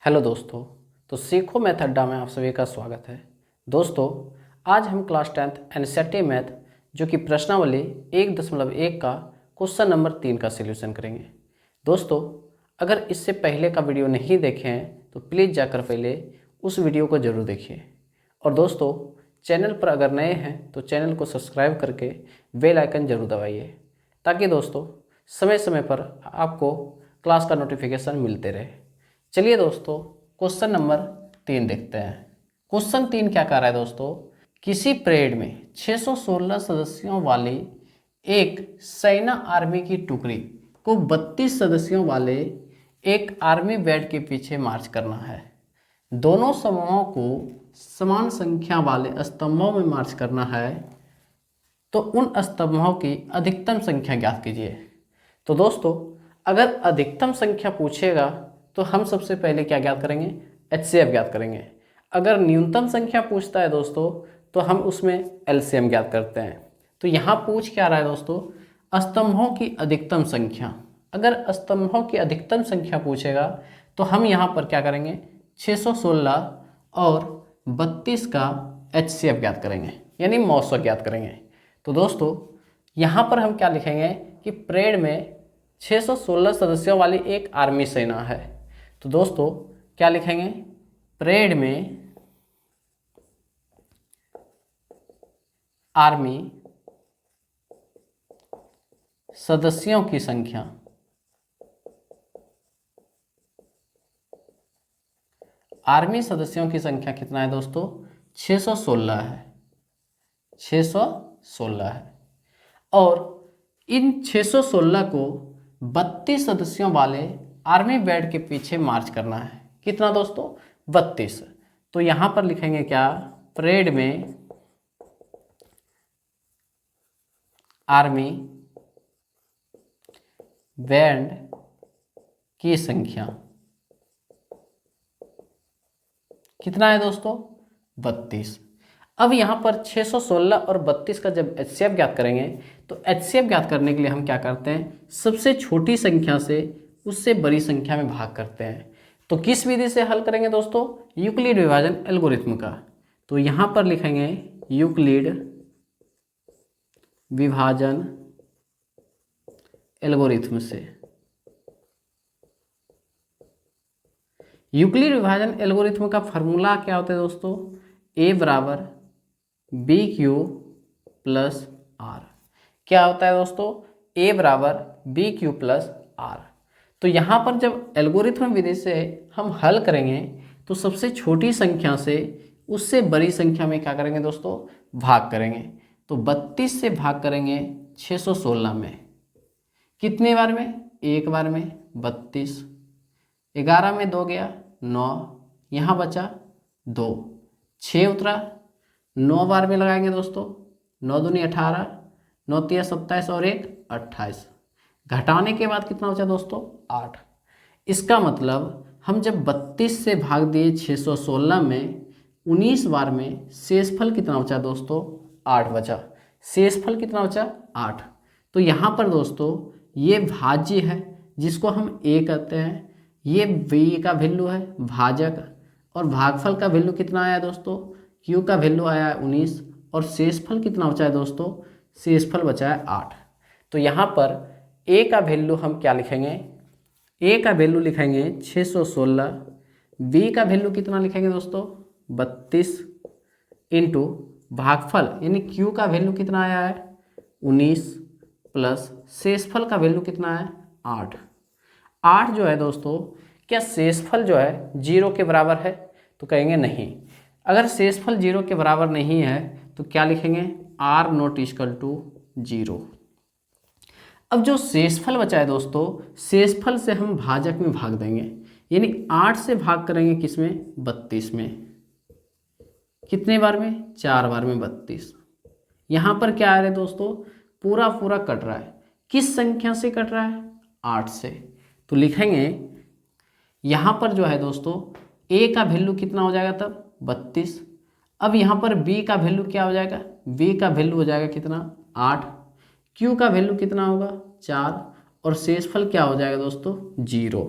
Hello दोस्तों। तो सीखो मैथ अड्डा में आप सभी का स्वागत है। दोस्तों, आज हम क्लास 10th एनसीईआरटी मैथ जो कि प्रश्नावली 1.1 का क्वेश्चन नंबर 3 का सलूशन करेंगे। दोस्तों, अगर इससे पहले का वीडियो नहीं देखे हैं तो प्लीज़ जाकर पहले उस वीडियो को ज़रूर देखिए। और दोस्तों, चैनल पर अगर नए हैं तो चैनल को सब्सक्राइब करके बेल आइकन ज़रूर दबाइए ताकि दोस्तों समय समय पर आपको क्लास का नोटिफिकेशन मिलते रहे। चलिए दोस्तों, क्वेश्चन नंबर 3 देखते हैं। क्वेश्चन 3 क्या कह रहा है दोस्तों? किसी परेड में 616 सदस्यों वाली एक सेना आर्मी की टुकड़ी को 32 सदस्यों वाले एक आर्मी बैंड के पीछे मार्च करना है। दोनों समूहों को समान संख्या वाले स्तंभों में मार्च करना है, तो उन स्तंभों की अधिकतम संख्या ज्ञात कीजिए। तो दोस्तों, अगर अधिकतम संख्या पूछेगा तो हम सबसे पहले क्या ज्ञात करेंगे? HCF ज्ञात करेंगे। अगर न्यूनतम संख्या पूछता है दोस्तों तो हम उसमें LCM ज्ञात करते हैं। तो यहाँ पूछ क्या रहा है दोस्तों? स्तंभों की अधिकतम संख्या। अगर स्तंभों की अधिकतम संख्या पूछेगा तो हम यहाँ पर क्या करेंगे? 616 और 32 का HCF ज्ञात करेंगे, यानी मौसक ज्ञात करेंगे। तो दोस्तों, यहाँ पर हम क्या लिखेंगे कि परेड में 616 सदस्यों वाली एक आर्मी सेना है। तो दोस्तों क्या लिखेंगे? परेड में आर्मी सदस्यों की संख्या कितना है दोस्तों? 616 है। 616 है। और इन 616 को 32 सदस्यों वाले आर्मी बैंड के पीछे मार्च करना है। कितना दोस्तों? 32। तो यहाँ पर लिखेंगे क्या? परेड में आर्मी बैंड की संख्या कितना है दोस्तों? 32। अब यहाँ पर 616 और 32 का जब HCF ज्ञात करेंगे तो HCF ज्ञात करने के लिए हम क्या करते हैं? सबसे छोटी संख्या से उससे बड़ी संख्या में भाग करते हैं। तो किस विधि से हल करेंगे दोस्तों? यूक्लिड विभाजन एल्गोरिथम का। तो यहाँ पर लिखेंगे यूक्लिड विभाजन एल्गोरिथम से। यूक्लिड विभाजन एल्गोरिथम का फॉर्मूला क्या होता है दोस्तों? A बराबर BQ प्लस R। क्या होता है दोस्तों? A बराबर BQ प्लस R। तो यहाँ पर जब एल्गोरिथम विधि से हम हल करेंगे तो सबसे छोटी संख्या से उससे बड़ी संख्या में क्या करेंगे दोस्तों? भाग करेंगे। तो 32 से भाग करेंगे 616 में। कितने बार में? एक बार में 32। 11 में 2 गया 9, यहाँ बचा 2, 6 उतरा। 9 बार में लगाएंगे दोस्तों। 9 दूनी 18, 9 तिया 27 और 1 28। घटाने के बाद कितना बचा दोस्तों? 8। इसका मतलब हम जब 32 से भाग दिए 616 में 19 बार में, शेषफल कितना बचा दोस्तों? 8 बचा। शेषफल कितना बचा? 8। तो यहाँ पर दोस्तों ये भाज्य है जिसको हम A कहते हैं, ये B का वैल्यू है भाजक, और भागफल का वैल्यू कितना आया दोस्तों? Q का वैल्यू आया 19, और शेषफल कितना बचा है दोस्तों? शेषफल बचा है 8। तो यहाँ पर A का वैल्यू हम क्या लिखेंगे? A का वैल्यू लिखेंगे 616। B का वैल्यू कितना लिखेंगे दोस्तों? 32 इंटू भागफल यानी Q का वैल्यू कितना आया है? 19 प्लस शेषफल का वैल्यू कितना है? 8। 8 जो है दोस्तों, क्या शेषफल जो है 0 के बराबर है? तो कहेंगे नहीं। अगर शेषफल 0 के बराबर नहीं है तो क्या लिखेंगे? R not equal to 0। अब जो शेषफल बचा है दोस्तों, शेषफल से हम भाजक में भाग देंगे, यानी 8 से भाग करेंगे किसमें? 32 में। कितने बार में? 4 बार में 32। यहाँ पर क्या आ रहा है दोस्तों? पूरा पूरा कट रहा है। किस संख्या से कट रहा है? 8 से। तो लिखेंगे यहाँ पर जो है दोस्तों A का वैल्यू कितना हो जाएगा तब? 32। अब यहाँ पर B का वैल्यू क्या हो जाएगा? B का वैल्यू हो जाएगा कितना? 8। Q का वैल्यू कितना होगा? 4। और शेषफल क्या हो जाएगा दोस्तों? 0।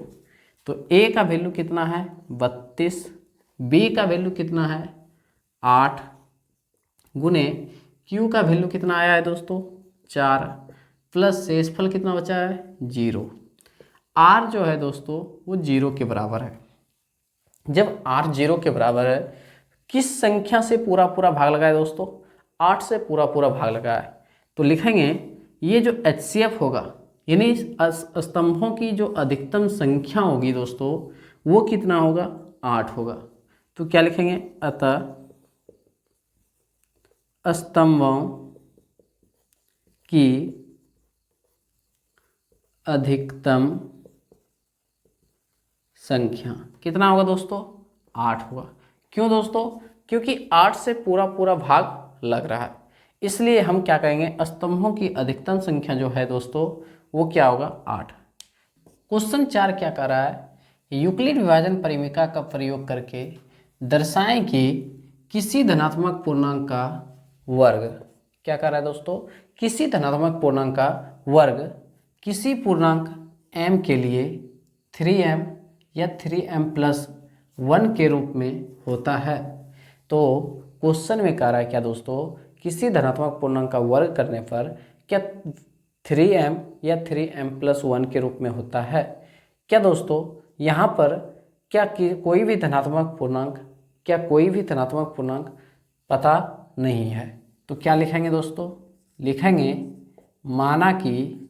तो a का वैल्यू कितना है 32, b का वैल्यू कितना है 8 गुने q का वैल्यू कितना आया है दोस्तों 4 प्लस शेषफल कितना बचा है 0। r जो है दोस्तों वो 0 के बराबर है। जब r 0 के बराबर है, किस संख्या से पूरा पूरा भाग लगा है दोस्तों 8 से पूरा पूरा भाग लगा है। तो लिखेंगे ये जो HCF होगा यानी स्तंभों की जो अधिकतम संख्या होगी दोस्तों वो कितना होगा 8 होगा। तो क्या लिखेंगे अतः स्तंभों की अधिकतम संख्या कितना होगा दोस्तों 8 होगा। क्यों दोस्तों, क्योंकि 8 से पूरा पूरा भाग लग रहा है, इसलिए हम क्या कहेंगे स्तंभों की अधिकतम संख्या जो है दोस्तों वो क्या होगा 8। क्वेश्चन 4 क्या कर रहा है, यूक्लिड विभाजन परिमिका का प्रयोग करके दर्शाएं कि किसी धनात्मक पूर्णांक का वर्ग, क्या कर रहा है दोस्तों, किसी धनात्मक पूर्णांक का वर्ग किसी पूर्णांक m के लिए 3m या 3m+1 के रूप में होता है। तो क्वेश्चन में कह रहा है क्या दोस्तों, किसी धनात्मक पूर्णांक का वर्ग करने पर क्या 3m या 3m+1 के रूप में होता है। क्या दोस्तों यहाँ पर क्या कोई भी धनात्मक पूर्णांक पता नहीं है, तो क्या लिखेंगे दोस्तों, लिखेंगे माना कि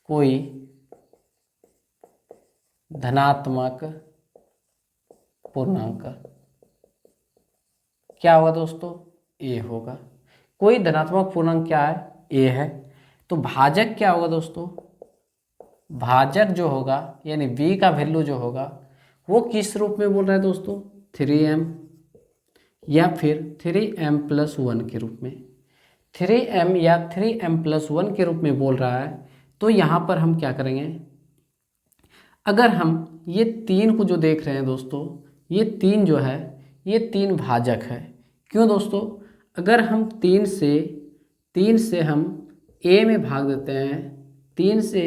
कोई धनात्मक पूर्णांक क्या होगा दोस्तों a होगा। कोई धनात्मक पूर्णांक क्या है a है। तो भाजक क्या होगा दोस्तों, भाजक जो होगा यानी b का वैल्यू जो होगा वो किस रूप में बोल रहा है दोस्तों 3m या फिर 3m+1 के रूप में। 3m या 3m+1 के रूप में बोल रहा है, तो यहाँ पर हम क्या करेंगे, अगर हम ये 3 को जो देख रहे हैं दोस्तों, ये 3 जो है ये 3 भाजक है। क्यों दोस्तों, अगर हम 3 से हम a में भाग देते हैं, 3 से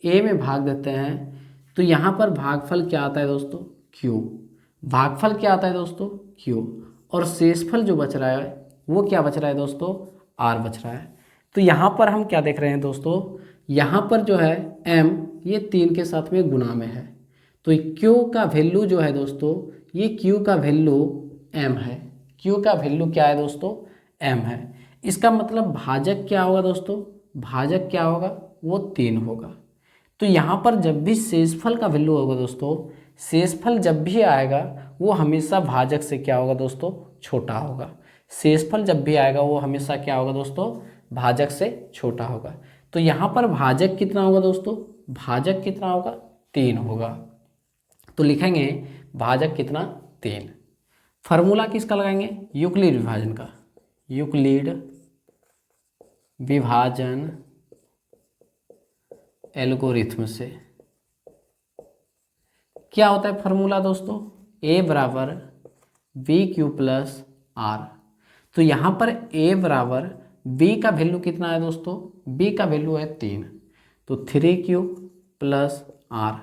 a में भाग देते हैं, तो यहाँ पर भागफल क्या आता है दोस्तों q, भागफल क्या आता है दोस्तों q, और शेषफल जो बच रहा है वो क्या बच रहा है दोस्तों r बच रहा है। तो यहाँ पर हम क्या देख रहे हैं दोस्तों, यहाँ पर जो है m ये 3 के साथ में गुणा में है, तो q का वैल्यू जो है दोस्तों ये q का वैल्यू m है। q का वैल्यू क्या है दोस्तों m है। इसका मतलब भाजक क्या होगा दोस्तों, भाजक क्या होगा वो 3 होगा। तो यहाँ पर जब भी शेषफल का वैल्यू होगा दोस्तों, शेषफल जब भी आएगा वो हमेशा भाजक से क्या होगा दोस्तों छोटा होगा। शेषफल जब भी आएगा वो हमेशा क्या होगा दोस्तों भाजक से छोटा होगा। तो यहाँ पर भाजक कितना होगा दोस्तों, भाजक कितना होगा 3 होगा। तो लिखेंगे भाजक कितना 3। फार्मूला किसका लगाएंगे, यूक्लिड विभाजन का, यूक्लिड विभाजन एल्गोरिथम से। क्या होता है फार्मूला दोस्तों, a बराबर BQ+R। तो यहाँ पर a बराबर b का वैल्यू कितना है दोस्तों, b का वैल्यू है 3, तो 3Q+R।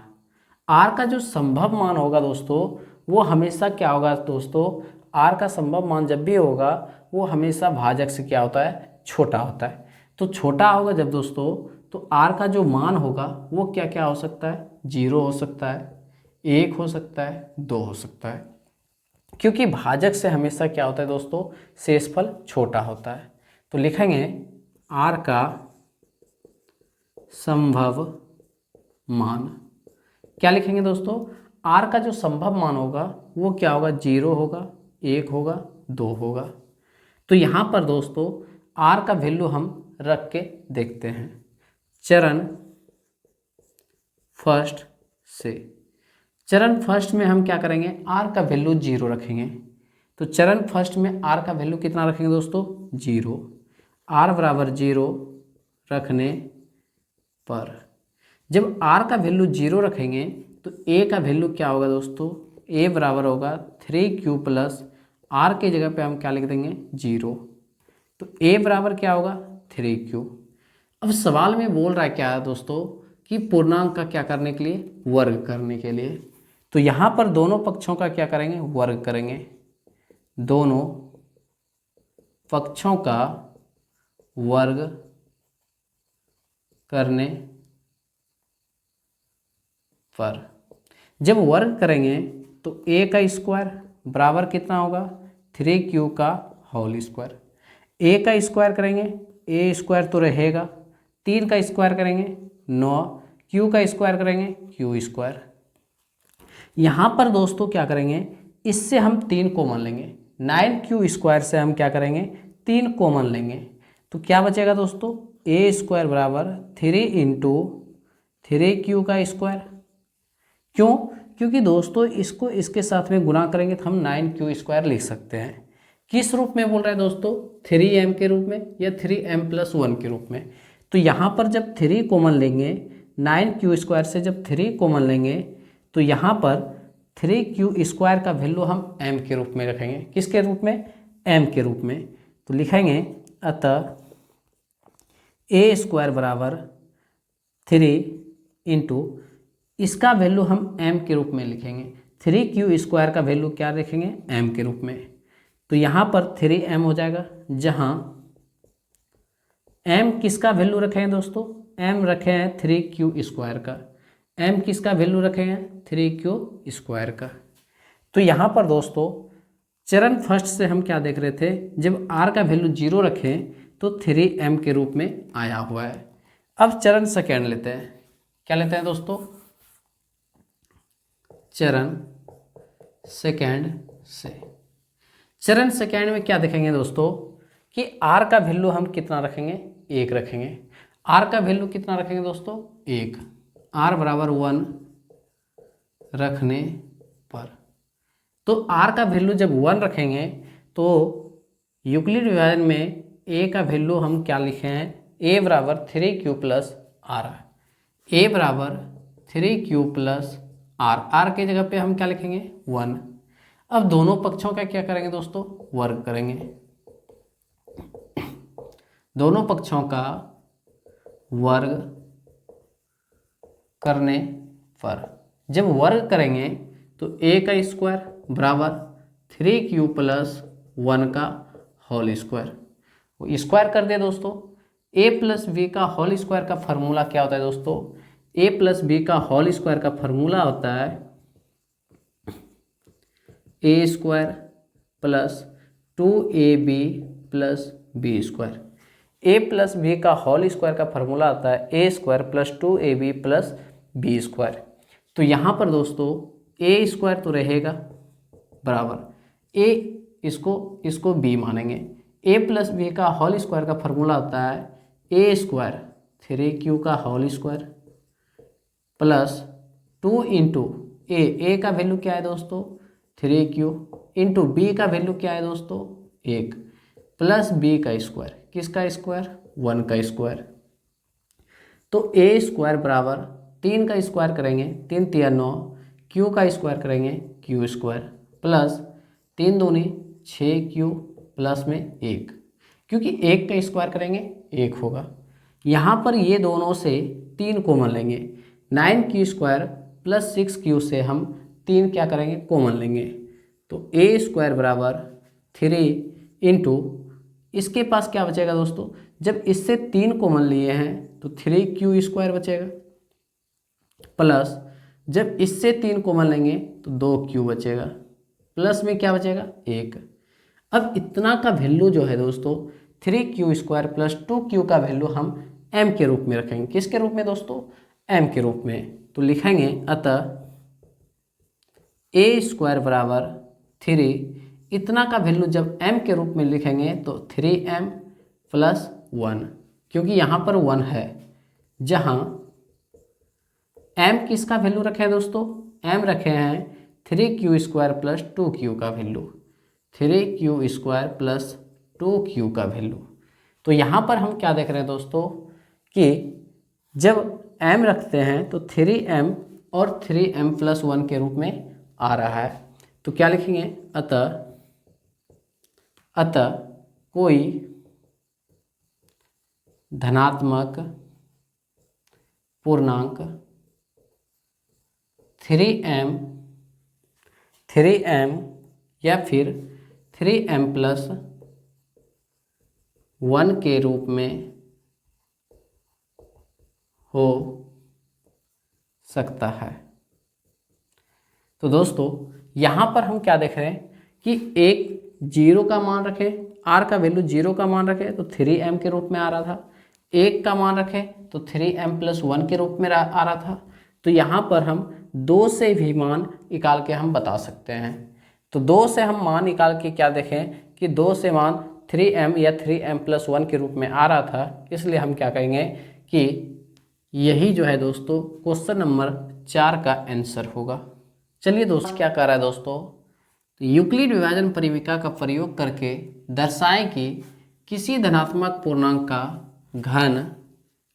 r का जो संभव मान होगा दोस्तों वो हमेशा क्या होगा दोस्तों, r का संभव मान जब भी होगा वो हमेशा भाजक से क्या होता है छोटा होता है। तो छोटा होगा जब दोस्तों, तो r का जो मान होगा वो क्या क्या हो सकता है, 0 हो सकता है, 1 हो सकता है, 2 हो सकता है, क्योंकि भाजक से हमेशा क्या होता है दोस्तों शेषफल छोटा होता है। तो लिखेंगे r का संभव मान, क्या लिखेंगे दोस्तों, r का जो संभव मान होगा वो क्या होगा 0 होगा, 1 होगा, 2 होगा। तो यहाँ पर दोस्तों r का वैल्यू हम रख के देखते हैं चरण फर्स्ट से। चरण फर्स्ट में हम क्या करेंगे, r का वैल्यू 0 रखेंगे। तो चरण फर्स्ट में r का वैल्यू कितना रखेंगे दोस्तों 0। r बराबर 0 रखने पर जब r का वैल्यू 0 रखेंगे तो a का वैल्यू क्या होगा दोस्तों, a बराबर होगा 3Q+R के जगह पे हम क्या लिख देंगे 0। तो a बराबर क्या होगा 3Q। अब सवाल में बोल रहा है क्या है दोस्तों कि पूर्णांक का क्या करने के लिए, वर्ग करने के लिए। तो यहाँ पर दोनों पक्षों का क्या करेंगे, वर्ग करेंगे, दोनों पक्षों का वर्ग करने पर जब वर्ग करेंगे तो a का स्क्वायर बराबर कितना होगा, 3q का होल स्क्वायर। a का स्क्वायर करेंगे, a स्क्वायर तो रहेगा, 3 का स्क्वायर करेंगे 9, q का स्क्वायर करेंगे q स्क्वायर। यहाँ पर दोस्तों क्या करेंगे, इससे हम 3 कॉमन लेंगे, 9q स्क्वायर से हम क्या करेंगे, 3 कॉमन लेंगे। तो क्या बचेगा दोस्तों, a स्क्वायर बराबर 3 इंटू 3q का स्क्वायर। क्यों, क्योंकि दोस्तों इसको इसके साथ में गुणा करेंगे तो हम 9q स्क्वायर लिख सकते हैं। किस रूप में बोल रहे हैं दोस्तों, 3m के रूप में या 3m+1 के रूप में। तो यहाँ पर जब 3 कॉमन लेंगे, 9q स्क्वायर से जब 3 कॉमन लेंगे तो यहाँ पर 3q स्क्वायर का वैल्यू हम m के रूप में रखेंगे। किसके रूप में, m के रूप में। तो लिखेंगे अतः a स्क्वायर बराबर 3 इंटू, इसका वैल्यू हम m के रूप में लिखेंगे, 3q स्क्वायर का वैल्यू क्या रखेंगे, m के रूप में। तो यहाँ पर 3m हो जाएगा, जहाँ m किसका वैल्यू रखे हैं दोस्तों, m रखे हैं 3q स्क्वायर का, m किसका वैल्यू रखे हैं 3q स्क्वायर का। तो यहाँ पर दोस्तों चरण फर्स्ट से हम क्या देख रहे थे, जब r का वैल्यू 0 रखें तो 3m के रूप में आया हुआ है। अब चरण सेकेंड लेते हैं, क्या लेते हैं दोस्तों, चरण सेकेंड से। चरण सेकेंड में क्या देखेंगे दोस्तों कि r का वैल्यू हम कितना रखेंगे, 1 रखेंगे। r का वैल्यू कितना रखेंगे दोस्तों, 1, r बराबर 1 रखने पर। तो r का वैल्यू जब 1 रखेंगे तो यूक्लिड विभाजन में a का वैल्यू हम क्या लिखे हैं, a बराबर 3q प्लस r, a बराबर 3q प्लस r के जगह पे हम क्या लिखेंगे 1। अब दोनों पक्षों का क्या करेंगे दोस्तों, वर्ग करेंगे, दोनों पक्षों का वर्ग करने पर जब वर्ग करेंगे तो a का स्क्वायर बराबर 3q प्लस 1 का होल स्क्वायर। स्क्वायर कर दिया दोस्तों। a प्लस बी का होल स्क्वायर का फॉर्मूला क्या होता है दोस्तों, a प्लस बी का होल स्क्वायर का फॉर्मूला होता है a square plus 2ab plus B square. a plus B का होल स्क्वायर का फॉर्मूला होता है a square plus 2ab plus B square. तो यहाँ पर दोस्तों a स्क्वायर तो रहेगा बराबर a, इसको b मानेंगे। a प्लस बी का होल स्क्वायर का फॉर्मूला होता है a स्क्वायर 3q का whole square plus 2 into a का वैल्यू क्या है दोस्तों 3q, इंटू बी का वैल्यू क्या है दोस्तों 1, प्लस बी का स्क्वायर, किसका स्क्वायर 1 का स्क्वायर। तो a स्क्वायर बराबर 3 का स्क्वायर करेंगे 3 तिया 9, q का स्क्वायर करेंगे q स्क्वायर प्लस 3 दूनी 6q प्लस में 1, क्योंकि 1 का स्क्वायर करेंगे 1 होगा। यहाँ पर ये दोनों से 3 कॉमन लेंगे, 9q स्क्वायर प्लस 6q से हम 3 क्या करेंगे कॉमन लेंगे। तो a स्क्वायर बराबर 3 इंटू, इसके पास क्या बचेगा दोस्तों, जब इससे 3 कॉमन लिए हैं तो 3q स्क्वायर बचेगा प्लस जब इससे 3 कॉमन लेंगे तो 2q बचेगा, प्लस में क्या बचेगा 1। अब इतना का वैल्यू जो है दोस्तों 3q स्क्वायर प्लस 2q का वैल्यू हम m के रूप में रखेंगे। किसके रूप में दोस्तों, m के रूप में। तो लिखेंगे अतः a स्क्वायर बराबर 3, इतना का वैल्यू जब m के रूप में लिखेंगे तो 3m प्लस 1, क्योंकि यहाँ पर 1 है, जहाँ m किसका वैल्यू रखे हैं दोस्तों, m रखे हैं 3q स्क्वायर प्लस 2q का value, 3q square plus 2q का वैल्यू। तो यहाँ पर हम क्या देख रहे हैं दोस्तों कि जब m रखते हैं तो 3m और 3m प्लस 1 के रूप में आ रहा है। तो क्या लिखेंगे, अतः कोई धनात्मक पूर्णांक 3m 3m या फिर 3m+1 के रूप में हो सकता है। तो दोस्तों यहाँ पर हम क्या देख रहे हैं कि एक 0 का मान रखें, r का वैल्यू 0 का मान रखें तो 3m के रूप में आ रहा था, 1 का मान रखें तो 3m+1 के रूप में आ रहा था। तो यहाँ पर हम 2 से भी मान निकाल के हम बता सकते हैं। तो 2 से हम मान निकाल के क्या देखें कि 2 से मान 3m या 3m+1 के रूप में आ रहा था, इसलिए हम क्या कहेंगे कि यही जो है दोस्तों क्वेश्चन नंबर 4 का आंसर होगा। चलिए दोस्तों क्या कर रहा है दोस्तों, तो यूक्लिड विभाजन परिवीका का प्रयोग करके दर्शाएं कि किसी धनात्मक पूर्णांक का घन,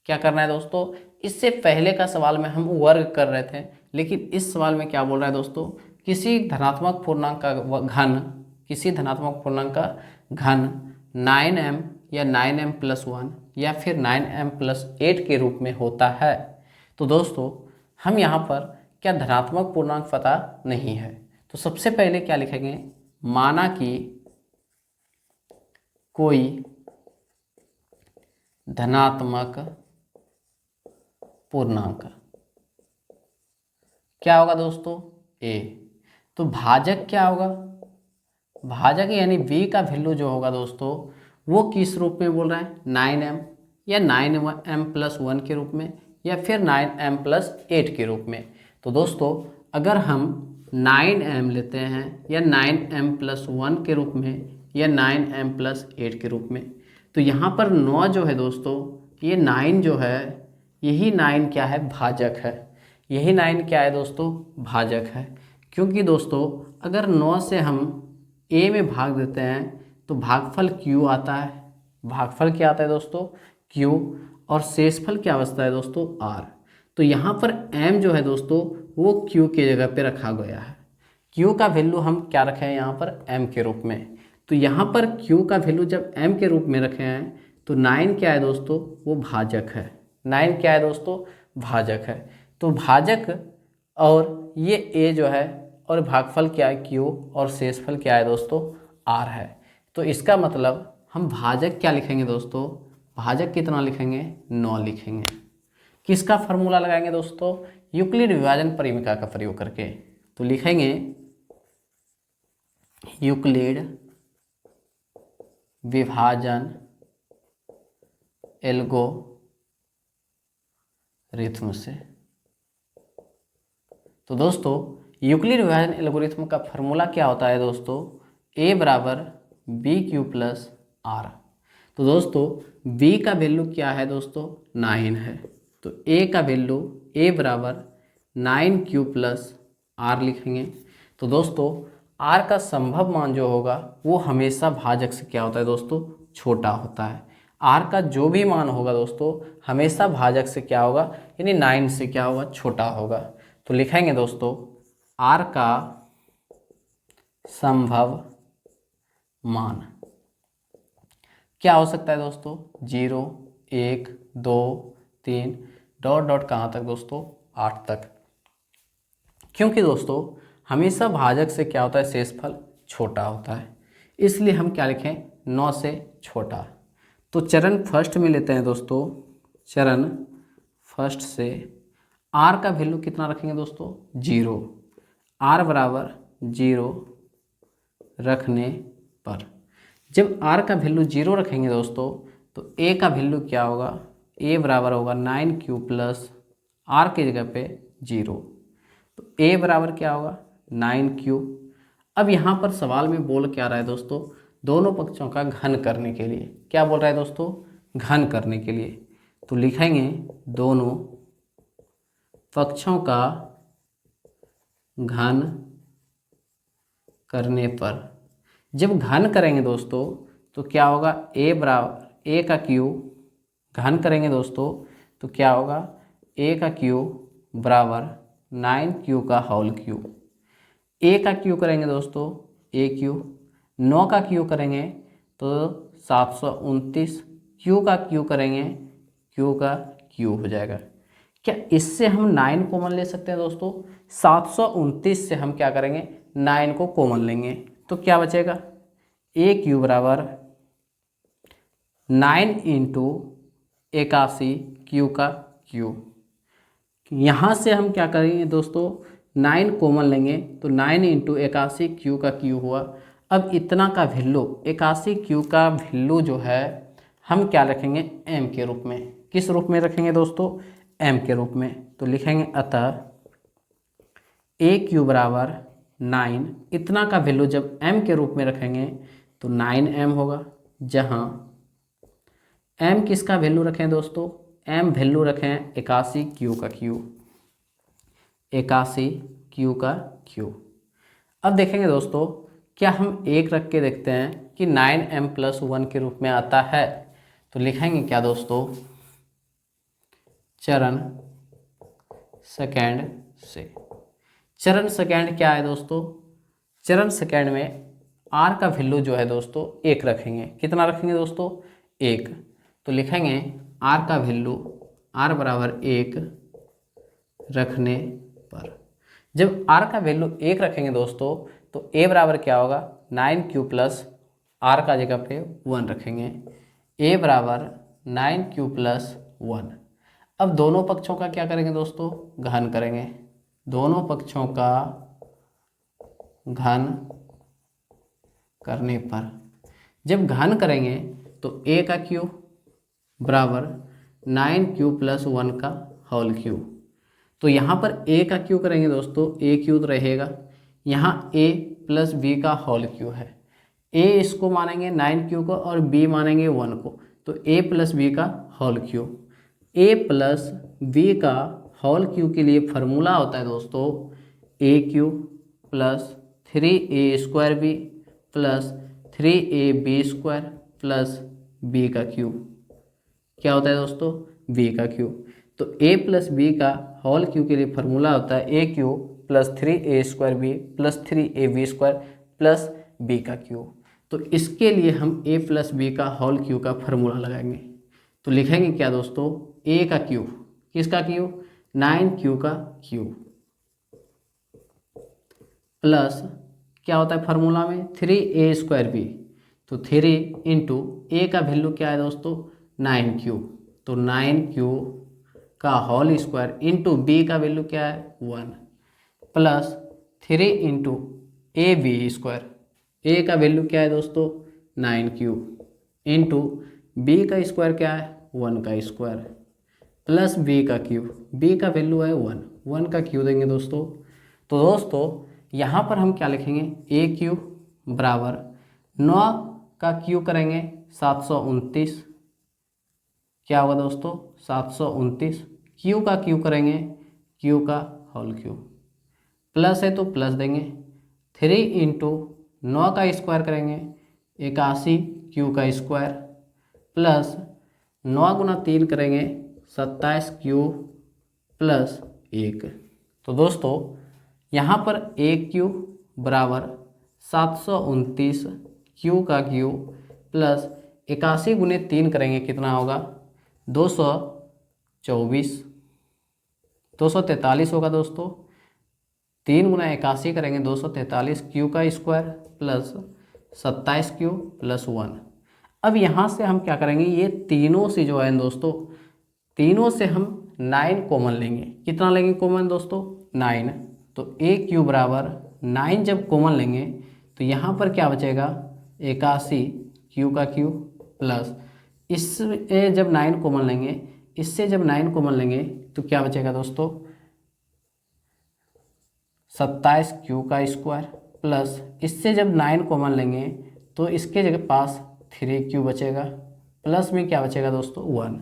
क्या करना है दोस्तों, इससे पहले का सवाल में हम वर्ग कर रहे थे, लेकिन इस सवाल में क्या बोल रहा है दोस्तों, किसी धनात्मक पूर्णांक का घन, किसी धनात्मक पूर्णांक का घन 9m या 9m+1 या फिर 9m+8 के रूप में होता है। तो दोस्तों हम यहाँ पर क्या धनात्मक पूर्णांक पता नहीं है, तो सबसे पहले क्या लिखेंगे, माना कि कोई धनात्मक पूर्णांक, क्या होगा दोस्तों, a। तो भाजक क्या होगा, भाजक यानी b का वैल्यू जो होगा दोस्तों वो किस रूप में बोल रहा है, 9m या 9m+1 के रूप में या फिर 9m+8 के रूप में। तो दोस्तों अगर हम 9m लेते हैं या 9m+1 के रूप में या 9m+8 के रूप में, तो यहाँ पर 9 जो है दोस्तों, ये 9 जो है, यही 9 क्या है, भाजक है। यही 9 क्या है दोस्तों, भाजक है। क्योंकि दोस्तों अगर 9 से हम a में भाग देते हैं तो भागफल q आता है, भागफल क्या आता है दोस्तों, q, और शेषफल क्या बचता है दोस्तों, r। तो यहाँ पर m जो है दोस्तों वो q के जगह पे रखा गया है। q का वैल्यू हम क्या रखे हैं यहाँ पर, m के रूप में। तो यहाँ पर q का वैल्यू जब m के रूप में रखे हैं तो 9 क्या है दोस्तों, वो भाजक है। 9 क्या है दोस्तों, भाजक है। तो भाजक और ये a जो है और भागफल क्या है q और शेषफल क्या है दोस्तों, r है। तो इसका मतलब हम भाजक क्या लिखेंगे दोस्तों, भाजक कितना लिखेंगे, 9 लिखेंगे। किसका फॉर्मूला लगाएंगे दोस्तों, यूक्लिड विभाजन परिवीका का प्रयोग करके। तो लिखेंगे यूक्लिड विभाजन एल्गोरिथम से। तो दोस्तों यूक्लिड विभाजन एल्गोरिथम का फॉर्मूला क्या होता है दोस्तों, a बराबर BQ प्लस R। तो दोस्तों b का वैल्यू क्या है दोस्तों, 9 है। तो a का वैल्यू a बराबर 9Q प्लस R लिखेंगे। तो दोस्तों r का संभव मान जो होगा वो हमेशा भाजक से क्या होता है दोस्तों, छोटा होता है। r का जो भी मान होगा दोस्तों हमेशा भाजक से क्या होगा, यानी 9 से क्या होगा, छोटा होगा। तो लिखेंगे दोस्तों r का संभव मान क्या हो सकता है दोस्तों, 0, 1, 2, 3 डॉट डॉट कहाँ तक दोस्तों, 8 तक। क्योंकि दोस्तों हमेशा भाजक से क्या होता है, शेषफल छोटा होता है, इसलिए हम क्या लिखें, 9 से छोटा। तो चरण फर्स्ट में लेते हैं दोस्तों, चरण फर्स्ट से r का वैल्यू कितना रखेंगे दोस्तों, 0। r बराबर 0 रखने पर जब r का वैल्यू 0 रखेंगे दोस्तों तो a का वैल्यू क्या होगा, a बराबर होगा 9Q प्लस r की जगह पे 0। तो a बराबर क्या होगा, 9Q। अब यहाँ पर सवाल में बोल क्या रहा है दोस्तों, दोनों पक्षों का घन करने के लिए। क्या बोल रहा है दोस्तों, घन करने के लिए। तो लिखेंगे दोनों पक्षों का घन करने पर। जब घन करेंगे दोस्तों तो क्या होगा, a बराबर a का q, घन करेंगे दोस्तों तो क्या होगा, a का q बराबर 9Q का होल क्यूब। a का q करेंगे दोस्तों AQ, 9 का q करेंगे तो 729, q का q करेंगे q का q हो जाएगा। क्या इससे हम 9 कॉमन ले सकते हैं दोस्तों, 729 से हम क्या करेंगे, 9 को कॉमन लेंगे तो क्या बचेगा, ए क्यू बराबर 9 इंटू 81 क्यू का क्यू। यहाँ से हम क्या करेंगे दोस्तों, 9 कॉमन लेंगे तो 9 इंटू 81 क्यू का क्यू हुआ। अब इतना का वैल्यू 81 क्यू का वैल्यू जो है हम क्या रखेंगे, एम के रूप में। किस रूप में रखेंगे दोस्तों, एम के रूप में। तो लिखेंगे अतः ए क्यू बराबर 9, इतना का वैल्यू जब एम के रूप में रखेंगे तो 9m होगा, जहाँ एम किसका वैल्यू रखें दोस्तों, एम वैल्यू रखें 81 क्यू का क्यू, 81 क्यू का क्यू। अब देखेंगे दोस्तों, क्या हम एक रख के देखते हैं कि 9m + 1 के रूप में आता है। तो लिखेंगे क्या दोस्तों, चरण सेकेंड से। चरण सेकेंड क्या है दोस्तों, चरण सेकेंड में r का वैल्यू जो है दोस्तों 1 रखेंगे। कितना रखेंगे दोस्तों, 1। तो लिखेंगे r का वैल्यू, r बराबर 1 रखने पर, जब r का वैल्यू 1 रखेंगे दोस्तों तो a बराबर क्या होगा, 9q प्लस r का जगह पे 1 रखेंगे, a बराबर 9q प्लस 1। अब दोनों पक्षों का क्या करेंगे दोस्तों, घन करेंगे। दोनों पक्षों का घन करने पर, जब घन करेंगे तो a का क्यू बराबर 9q प्लस 1 का होल क्यू। तो यहाँ पर a का क्यू करेंगे दोस्तों, a क्यू तो रहेगा, यहाँ a प्लस b का होल क्यू है। a इसको मानेंगे 9q को और b मानेंगे 1 को, तो a प्लस b का whole cube. a plus b का होल क्यू के लिए फार्मूला होता है दोस्तों, a cube plus 3a² b plus 3ab² plus b का क्यू। क्या होता है दोस्तों, b का क्यू। तो a प्लस b का होल क्यू के लिए फार्मूला होता है a cube plus 3a² b plus 3ab² plus b का क्यू। तो इसके लिए हम a प्लस b का होल क्यू का फार्मूला लगाएंगे। तो लिखेंगे क्या दोस्तों, a का क्यू, किसका क्यू, 9q का क्यू, प्लस क्या होता है फार्मूला में 3a² b। तो 3 इंटू ए का वैल्यू क्या है दोस्तों, 9q, तो 9q का होल स्क्वायर इंटू बी का वैल्यू क्या है 1, प्लस 3 इंटू ab²। ए का वैल्यू क्या है दोस्तों 9q, इंटू बी का स्क्वायर क्या है 1 का स्क्वायर, प्लस बी का क्यू, बी का वैल्यू है 1, 1 का क्यू देंगे दोस्तों। तो दोस्तों यहाँ पर हम क्या लिखेंगे, ए क्यू बराबर 9 का क्यू करेंगे 729, क्या होगा दोस्तों 729, क्यू का क्यू करेंगे क्यू का होल क्यू, प्लस है तो प्लस देंगे, 3 इंटू 9 का स्क्वायर करेंगे 81 क्यू का स्क्वायर, प्लस 9 गुना 3 करेंगे 27 क्यू प्लस 1। तो दोस्तों यहाँ पर ए क्यू बराबर 729 क्यू का क्यू प्लस 81 गुने 3 करेंगे कितना होगा 224, 243 होगा दोस्तों। 3 गुना 81 करेंगे 243 क्यू का स्क्वायर प्लस 27 क्यू प्लस 1। अब यहाँ से हम क्या करेंगे, ये तीनों से जो है दोस्तों, तीनों से हम 9 कॉमन लेंगे। कितना लेंगे कॉमन दोस्तों 9। तो ए क्यू बराबर 9 जब कॉमन लेंगे तो यहाँ पर क्या बचेगा 81 क्यू का क्यू प्लस इससे जब 9 कॉमन लेंगे, इससे जब 9 कॉमन लेंगे तो क्या बचेगा दोस्तों 27 क्यू का स्क्वायर, प्लस इससे जब 9 कॉमन लेंगे तो इसके जगह पास 3q बचेगा, प्लस में क्या बचेगा दोस्तों 1।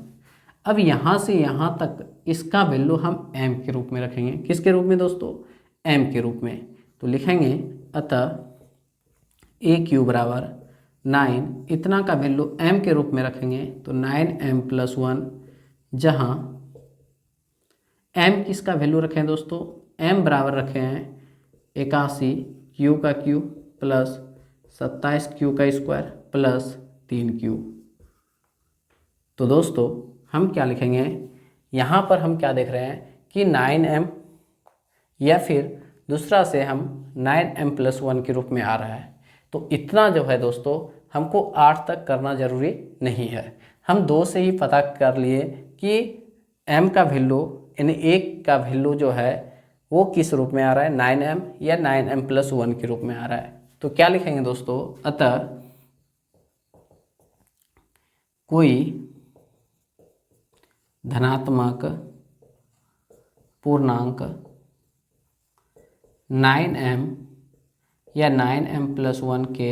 अब यहाँ से यहाँ तक इसका वैल्यू हम m के रूप में रखेंगे। किसके रूप में दोस्तों, m के रूप में। तो लिखेंगे अतः ए क्यू बराबर 9, इतना का वैल्यू m के रूप में रखेंगे तो 9m प्लस 1, जहाँ m किसका वैल्यू रखें दोस्तों, m बराबर रखे हैं 81 क्यू का क्यू प्लस 27 क्यू का स्क्वायर प्लस 3q। तो दोस्तों हम क्या लिखेंगे, यहाँ पर हम क्या देख रहे हैं कि 9m या फिर दूसरा से हम 9m+1 के रूप में आ रहा है। तो इतना जो है दोस्तों हमको 8 तक करना ज़रूरी नहीं है। हम 2 से ही पता कर लिए कि m का वैल्यू यानी 1 का वैल्यू जो है वो किस रूप में आ रहा है, 9m या 9m+1 के रूप में आ रहा है। तो क्या लिखेंगे दोस्तों, अतः कोई धनात्मक पूर्णांक 9m या 9m+1 के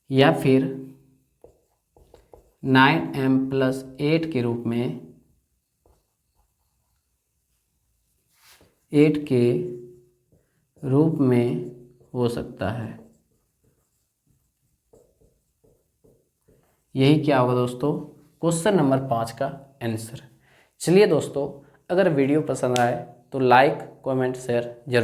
या फिर 9m+8 के रूप में 8 के रूप में हो सकता है। यही क्या होगा दोस्तों, क्वेश्चन नंबर 5 का आंसर। चलिए दोस्तों, अगर वीडियो पसंद आए तो लाइक, कमेंट, शेयर जरूर।